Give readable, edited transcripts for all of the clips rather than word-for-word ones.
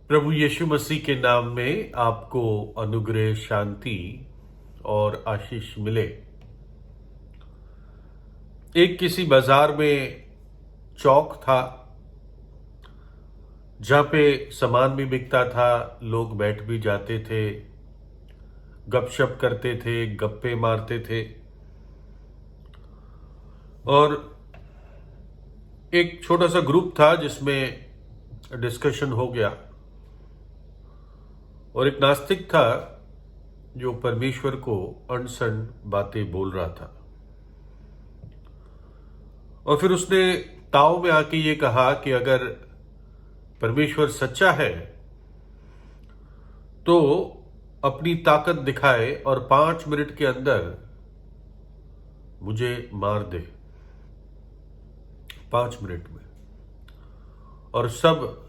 प्रभु यीशु मसीह के नाम में आपको अनुग्रह, शांति और आशीष मिले। एक किसी बाजार में चौक था जहां पे सामान भी बिकता था, लोग बैठ भी जाते थे, गपशप करते थे, गप्पे मारते थे। और एक छोटा सा ग्रुप था जिसमें डिस्कशन हो गया। और एक नास्तिक था जो परमेश्वर को अनसन बातें बोल रहा था। और फिर उसने ताव में आके ये कहा कि अगर परमेश्वर सच्चा है तो अपनी ताकत दिखाए और 5 मिनट के अंदर मुझे मार दे, 5 मिनट में। और सब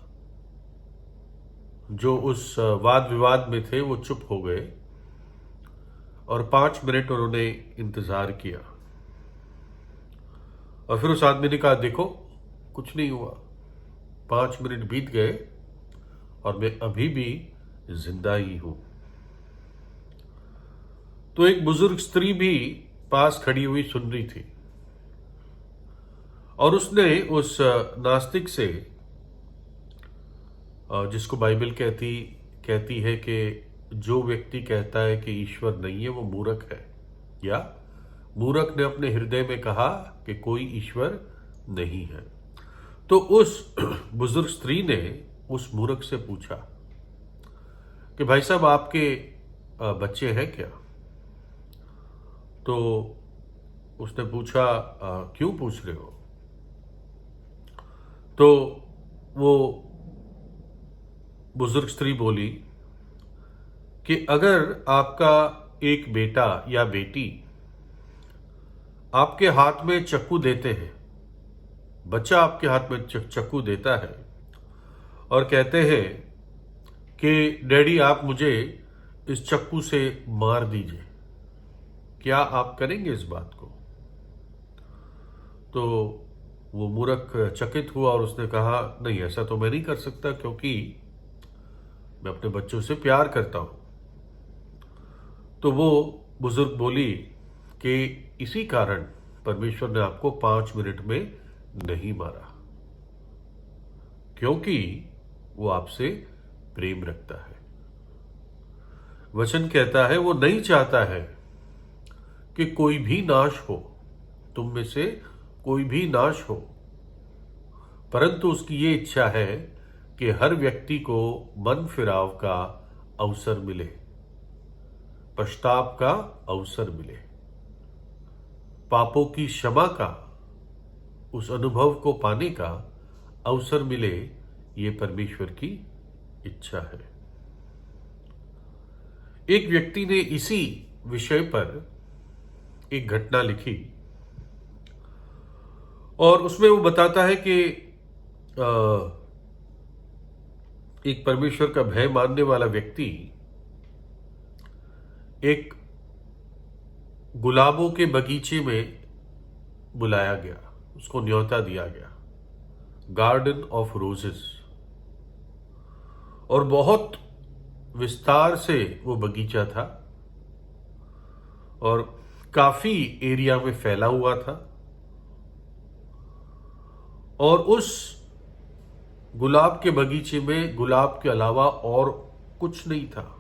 जो उस वाद विवाद में थे वो चुप हो गए और 5 मिनट उन्होंने इंतजार किया। और फिर उस आदमी ने कहा, देखो कुछ नहीं हुआ, 5 मिनट बीत गए और मैं अभी भी जिंदा ही हूं। तो एक बुजुर्ग स्त्री भी पास खड़ी हुई सुन रही थी और उसने उस नास्तिक से, जिसको बाइबल कहती है कि जो व्यक्ति कहता है कि ईश्वर नहीं है वो मूर्ख है, या मूर्ख ने अपने हृदय में कहा कि कोई ईश्वर नहीं है। तो उस बुजुर्ग स्त्री ने उस मूर्ख से पूछा कि भाई साहब, आपके बच्चे हैं क्या? तो उसने पूछा, क्यों पूछ रहे हो? तो वो बुजुर्ग स्त्री बोली कि अगर आपका एक बेटा या बेटी आपके हाथ में चक्कू देते हैं, बच्चा आपके हाथ में चक्कू देता है और कहते हैं कि डैडी आप मुझे इस चक्कू से मार दीजिए, क्या आप करेंगे इस बात को? तो वो मूर्ख चकित हुआ और उसने कहा, नहीं, ऐसा तो मैं नहीं कर सकता क्योंकि मैं अपने बच्चों से प्यार करता हूं। तो वो बुजुर्ग बोली कि इसी कारण परमेश्वर ने आपको 5 मिनट में नहीं मारा, क्योंकि वो आपसे प्रेम रखता है। वचन कहता है वो नहीं चाहता है कि कोई भी नाश हो, तुम में से कोई भी नाश हो, परंतु उसकी ये इच्छा है कि हर व्यक्ति को मन फिराव का अवसर मिले, पश्चाताप का अवसर मिले, पापों की क्षमा का, उस अनुभव को पाने का अवसर मिले। ये परमेश्वर की इच्छा है। एक व्यक्ति ने इसी विषय पर एक घटना लिखी और उसमें वो बताता है कि एक परमेश्वर का भय मानने वाला व्यक्ति एक गुलाबों के बगीचे में बुलाया गया, उसको न्योता दिया गया, गार्डन ऑफ रोजेस। और बहुत विस्तार से वो बगीचा था और काफी एरिया में फैला हुआ था। और उस गुलाब के बगीचे में गुलाब के अलावा और कुछ नहीं था।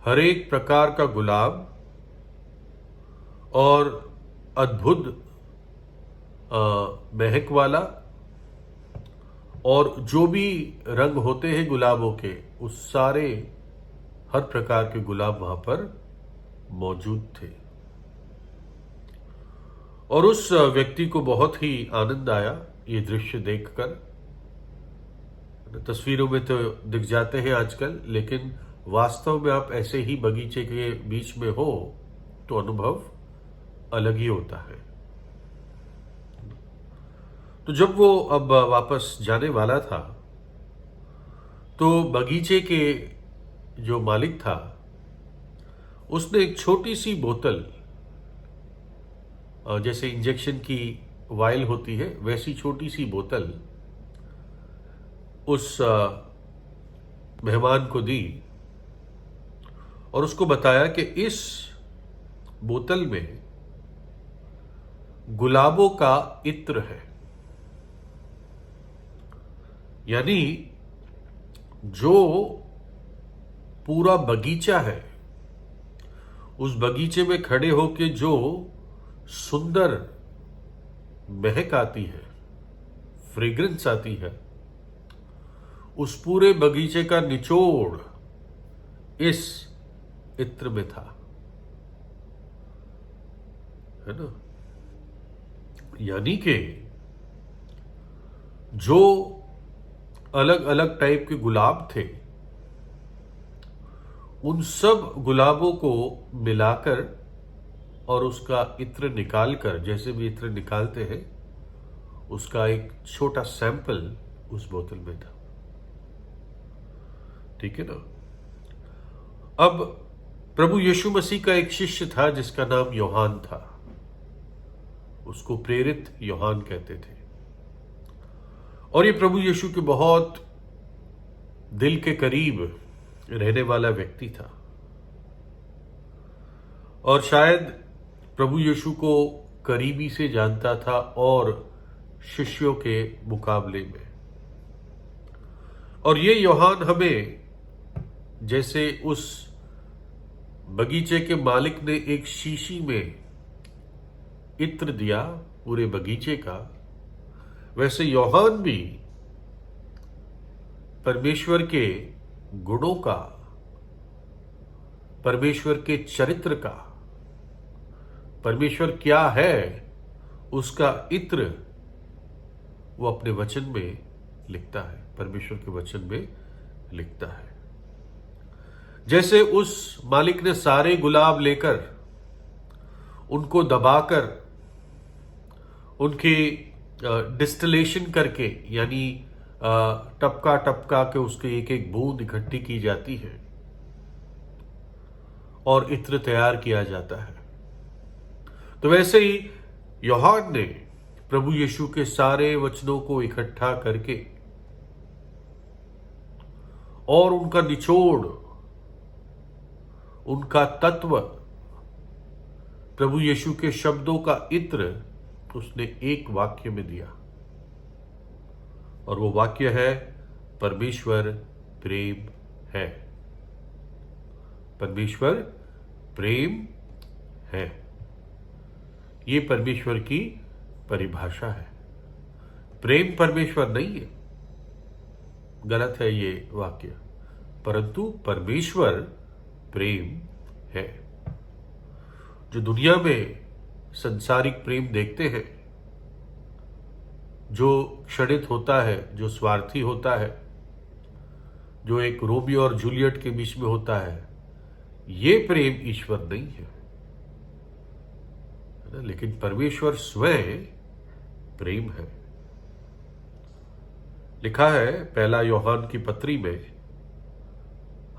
हर एक प्रकार का गुलाब और अद्भुत महक वाला, और जो भी रंग होते हैं गुलाबों के, उस सारे हर प्रकार के गुलाब वहां पर मौजूद थे। और उस व्यक्ति को बहुत ही आनंद आया ये दृश्य देखकर। तस्वीरों में तो दिख जाते हैं आजकल, लेकिन वास्तव में आप ऐसे ही बगीचे के बीच में हो तो अनुभव अलग ही होता है। तो जब वो अब वापस जाने वाला था तो बगीचे के जो मालिक था उसने एक छोटी सी बोतल, जैसे इंजेक्शन की वायल होती है वैसी छोटी सी बोतल उस मेहमान को दी और उसको बताया कि इस बोतल में गुलाबों का इत्र है। यानी जो पूरा बगीचा है, उस बगीचे में खड़े होके जो सुंदर महक आती है, फ्रेग्रेंस आती है, उस पूरे बगीचे का निचोड़ इस इत्र में था, है ना। यानी कि जो अलग अलग टाइप के गुलाब थे, उन सब गुलाबों को मिलाकर और उसका इत्र निकालकर, जैसे भी इत्र निकालते हैं, उसका एक छोटा सैंपल उस बोतल में था। ठीक है ना। अब प्रभु यीशु मसीह का एक शिष्य था जिसका नाम यूहान था। उसको प्रेरित यूहान कहते थे। और ये प्रभु यीशु के बहुत दिल के करीब रहने वाला व्यक्ति था और शायद प्रभु यीशु को करीबी से जानता था और शिष्यों के मुकाबले में। और ये यूहान हमें, जैसे उस बगीचे के मालिक ने एक शीशी में इत्र दिया पूरे बगीचे का, वैसे यूहान भी परमेश्वर के गुणों का, परमेश्वर के चरित्र का, परमेश्वर क्या है उसका इत्र वो अपने वचन में लिखता है, परमेश्वर के वचन में लिखता है। जैसे उस मालिक ने सारे गुलाब लेकर उनको दबाकर उनकी डिस्टिलेशन करके, यानी टपका टपका के उसके एक एक बूंद इकट्ठी की जाती है और इत्र तैयार किया जाता है, तो वैसे ही यूहान ने प्रभु यीशु के सारे वचनों को इकट्ठा करके और उनका निचोड़, उनका तत्व, प्रभु यीशु के शब्दों का इत्र उसने एक वाक्य में दिया और वो वाक्य है, परमेश्वर प्रेम है। परमेश्वर प्रेम है। ये परमेश्वर की परिभाषा है। प्रेम परमेश्वर नहीं है, गलत है ये वाक्य, परंतु परमेश्वर प्रेम है। जो दुनिया में संसारिक प्रेम देखते हैं, जो क्षणित होता है, जो स्वार्थी होता है, जो एक रोमियो और जूलियट के बीच में होता है, ये प्रेम ईश्वर नहीं है ना। लेकिन परमेश्वर स्वयं प्रेम है। लिखा है पहला यूहान की पत्री में,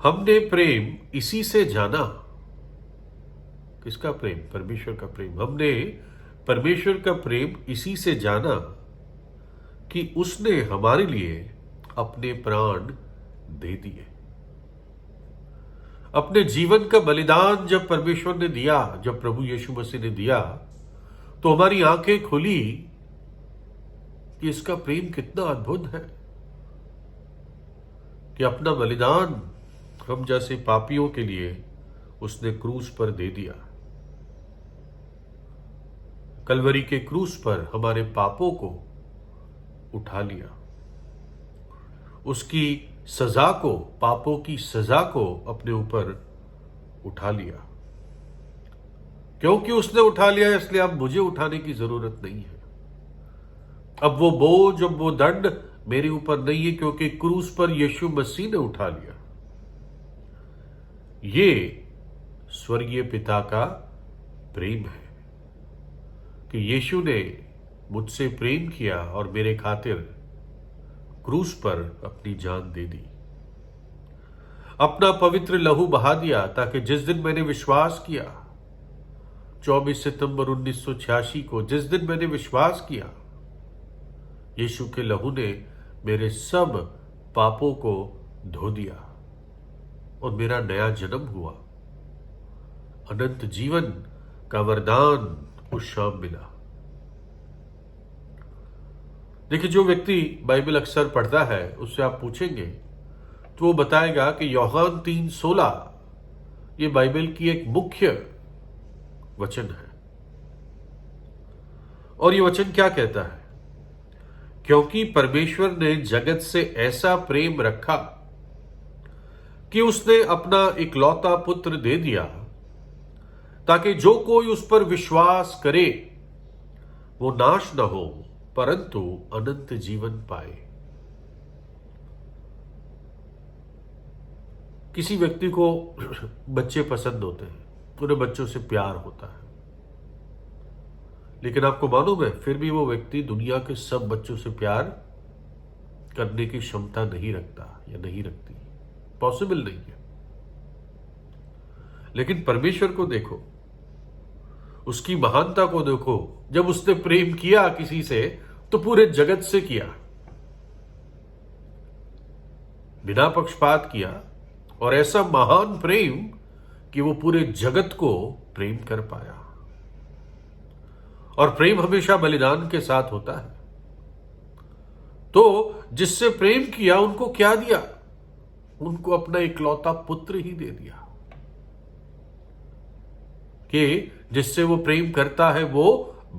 हमने प्रेम इसी से जाना। किसका प्रेम? परमेश्वर का प्रेम। हमने परमेश्वर का प्रेम इसी से जाना कि उसने हमारे लिए अपने प्राण दे दिए। अपने जीवन का बलिदान जब परमेश्वर ने दिया, जब प्रभु यीशु मसीह ने दिया, तो हमारी आंखें खुली कि इसका प्रेम कितना अद्भुत है कि अपना बलिदान हम जैसे पापियों के लिए उसने क्रूस पर दे दिया। कलवरी के क्रूस पर हमारे पापों को उठा लिया, उसकी सजा को, पापों की सजा को अपने ऊपर उठा लिया। क्योंकि उसने उठा लिया इसलिए अब मुझे उठाने की जरूरत नहीं है। अब वो बोझ, अब वो दंड मेरे ऊपर नहीं है, क्योंकि क्रूस पर यीशु मसीह ने उठा लिया। ये स्वर्गीय पिता का प्रेम है कि यीशु ने मुझसे प्रेम किया और मेरे खातिर क्रूस पर अपनी जान दे दी, अपना पवित्र लहू बहा दिया, ताकि जिस दिन मैंने विश्वास किया, 24 सितंबर 1986 को जिस दिन मैंने विश्वास किया, यीशु के लहू ने मेरे सब पापों को धो दिया और मेरा नया जन्म हुआ। अनंत जीवन का वरदान उस शाम मिला। देखिए, जो व्यक्ति बाइबल अक्सर पढ़ता है उससे आप पूछेंगे तो वो बताएगा कि यूहन्ना 3:16 ये बाइबल की एक मुख्य वचन है। और ये वचन क्या कहता है? क्योंकि परमेश्वर ने जगत से ऐसा प्रेम रखा कि उसने अपना इकलौता पुत्र दे दिया, ताकि जो कोई उस पर विश्वास करे वो नाश न हो परंतु अनंत जीवन पाए। किसी व्यक्ति को बच्चे पसंद होते हैं, उन्हें बच्चों से प्यार होता है, लेकिन आपको मालूम है फिर भी वो व्यक्ति दुनिया के सब बच्चों से प्यार करने की क्षमता नहीं रखता या नहीं रखती, पॉसिबल नहीं है। लेकिन परमेश्वर को देखो, उसकी महानता को देखो। जब उसने प्रेम किया किसी से तो पूरे जगत से किया, बिना पक्षपात किया, और ऐसा महान प्रेम कि वो पूरे जगत को प्रेम कर पाया। और प्रेम हमेशा बलिदान के साथ होता है। तो जिससे प्रेम किया उनको क्या दिया? उनको अपना इकलौता पुत्र ही दे दिया कि जिससे वो प्रेम करता है वो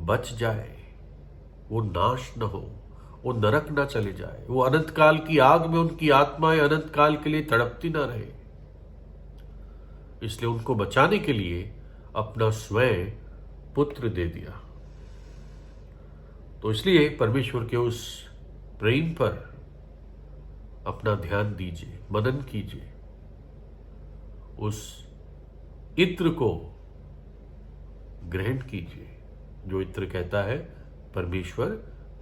बच जाए, वो नाश न हो, वो नरक ना चले जाए, वो अनंत काल की आग में उनकी आत्माएं अनंत काल के लिए तड़पती ना रहे। इसलिए उनको बचाने के लिए अपना स्वयं पुत्र दे दिया। तो इसलिए परमेश्वर के उस प्रेम पर अपना ध्यान दीजिए, मनन कीजिए, उस इत्र को ग्रहण कीजिए जो इत्र कहता है परमेश्वर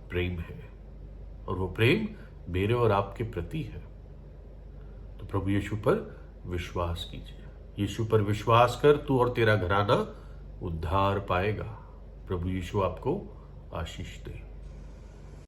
प्रेम है, और वो प्रेम मेरे और आपके प्रति है। तो प्रभु यीशु पर विश्वास कीजिए। यीशु पर विश्वास कर, तू और तेरा घराना उद्धार पाएगा। प्रभु यीशु आपको आशीष दे।